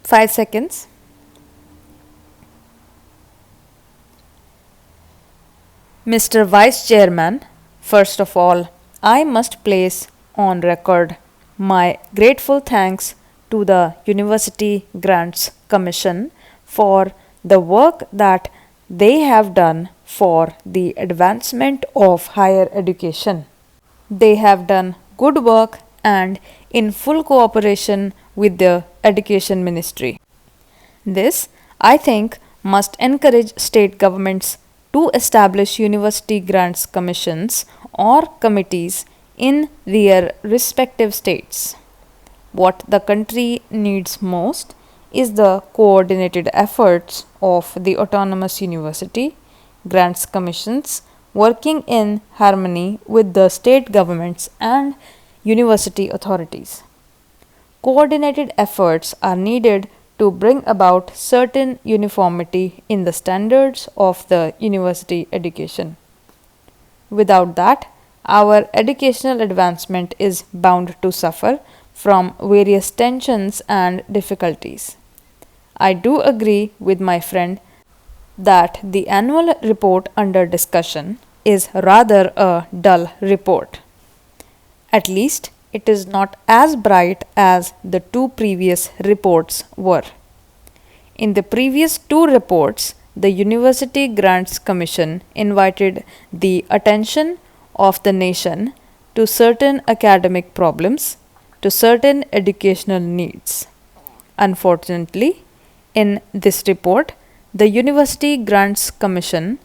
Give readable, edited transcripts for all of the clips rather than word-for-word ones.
5 seconds. Mr. Vice Chairman, first of all, I must place on record my grateful thanks to the University Grants Commission for the work that they have done for the advancement of higher education. They have done good work and in full cooperation with the Education Ministry. This, I think, must encourage state governments to establish university grants commissions or committees in their respective states. What the country needs most is the coordinated efforts of the autonomous university grants commissions working in harmony with the state governments and university authorities. Coordinated efforts are needed to bring about certain uniformity in the standards of the university education. Without that, our educational advancement is bound to suffer from various tensions and difficulties. I do agree with my friend that the annual report under discussion is rather a dull report. At least it is not as bright as the two previous reports were. In the previous two reports, the University Grants Commission invited the attention of the nation to certain academic problems, to certain educational needs. Unfortunately, in this report, the University Grants Commission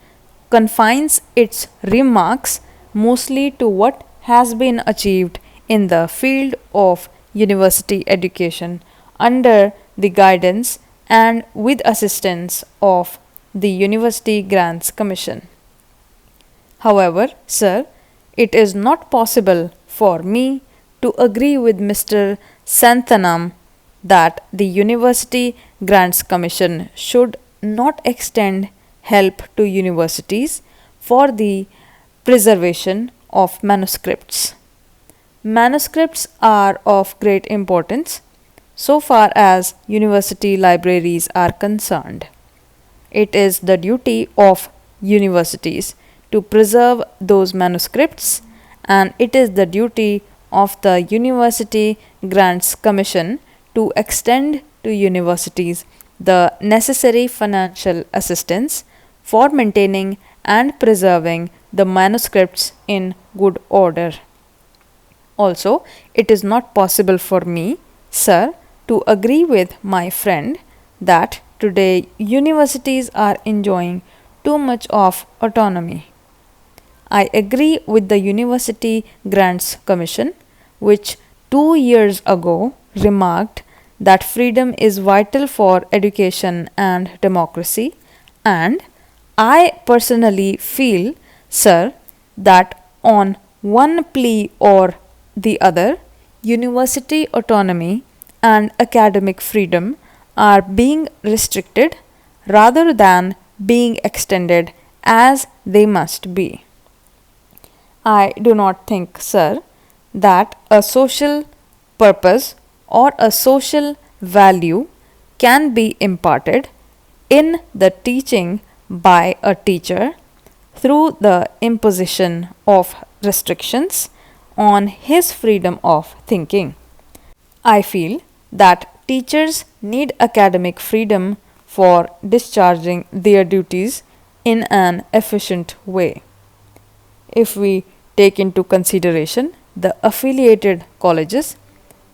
confines its remarks mostly to what has been achieved in the field of university education under the guidance and with assistance of the University Grants Commission. However, sir, it is not possible for me to agree with Mr. Santhanam that the University Grants Commission should not extend help to universities for the preservation of manuscripts. Manuscripts are of great importance so far as university libraries are concerned. It is the duty of universities to preserve those manuscripts, and it is the duty of the University Grants Commission to extend to universities the necessary financial assistance for maintaining and preserving the manuscripts in good order. Also, it is not possible for me, sir, to agree with my friend that today universities are enjoying too much of autonomy. I agree with the University Grants Commission, which 2 years ago remarked that freedom is vital for education and democracy, and I personally feel, sir, that on one plea or the other, university autonomy and academic freedom are being restricted rather than being extended as they must be. I do not think, sir, that a social purpose or a social value can be imparted in the teaching by a teacher through the imposition of restrictions on his freedom of thinking. I feel that teachers need academic freedom for discharging their duties in an efficient way. If we take into consideration the affiliated colleges,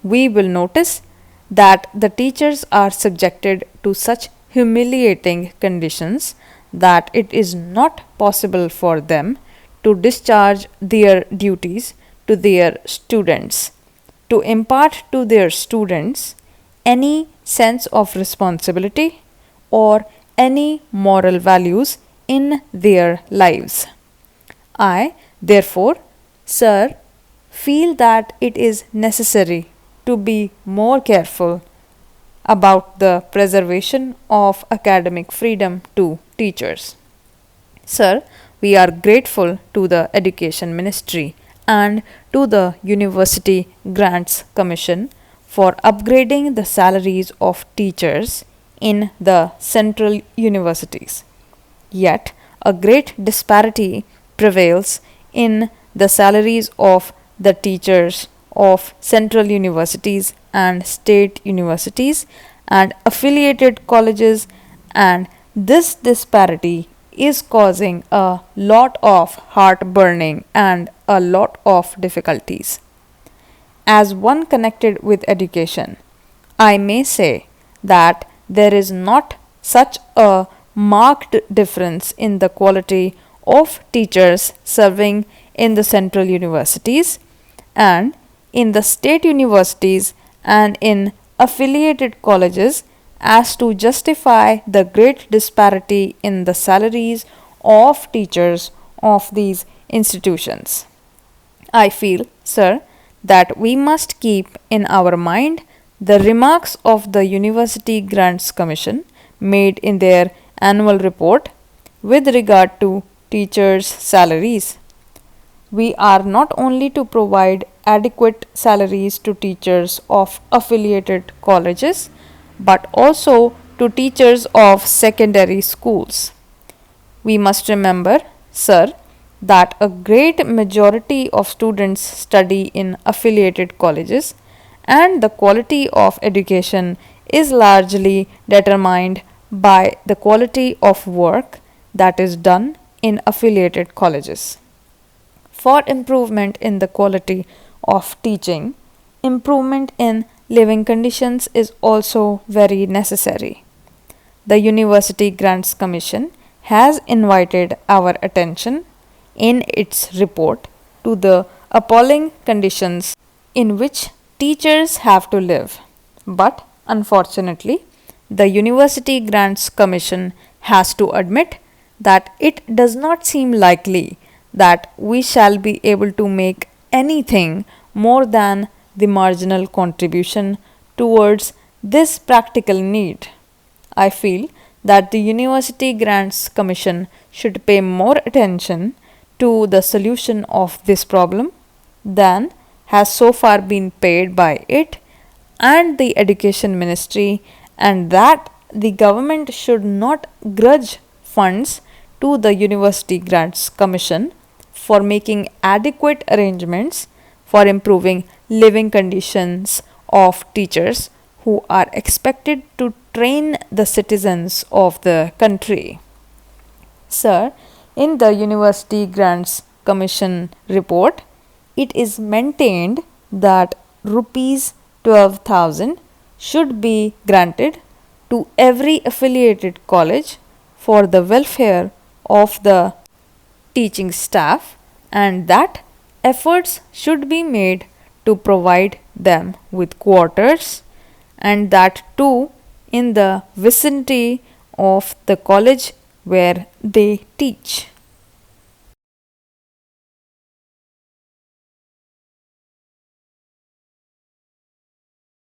we will notice that the teachers are subjected to such humiliating conditions that it is not possible for them to discharge their duties to their students, to impart to their students any sense of responsibility or any moral values in their lives. I, therefore, sir, feel that it is necessary to be more careful about the preservation of academic freedom to teachers. Sir, we are grateful to the Education Ministry and to the University Grants Commission for upgrading the salaries of teachers in the central universities. Yet, a great disparity prevails in the salaries of the teachers of central universities and state universities and affiliated colleges, and this disparity is causing a lot of heartburning and a lot of difficulties. As one connected with education, I may say that there is not such a marked difference in the quality of teachers serving in the central universities and in the state universities and in affiliated colleges as to justify the great disparity in the salaries of teachers of these institutions. I feel, sir, that we must keep in our mind the remarks of the University Grants Commission made in their annual report with regard to teachers' salaries. We are not only to provide adequate salaries to teachers of affiliated colleges, but also to teachers of secondary schools. We must remember, sir, that a great majority of students study in affiliated colleges and the quality of education is largely determined by the quality of work that is done in affiliated colleges. For improvement in the quality of teaching, improvement in living conditions is also very necessary. The University Grants Commission has invited our attention in its report to the appalling conditions in which teachers have to live. But unfortunately, the University Grants Commission has to admit that it does not seem likely that we shall be able to make anything more than the marginal contribution towards this practical need. I feel that the University Grants Commission should pay more attention to the solution of this problem than has so far been paid by it and the Education Ministry, and that the government should not grudge funds to the University Grants Commission for making adequate arrangements for improving living conditions of teachers who are expected to train the citizens of the country. Sir, in the University Grants Commission report, it is maintained that rupees 12,000 should be granted to every affiliated college for the welfare of the teaching staff, and that efforts should be made to provide them with quarters, and that too in the vicinity of the college where they teach.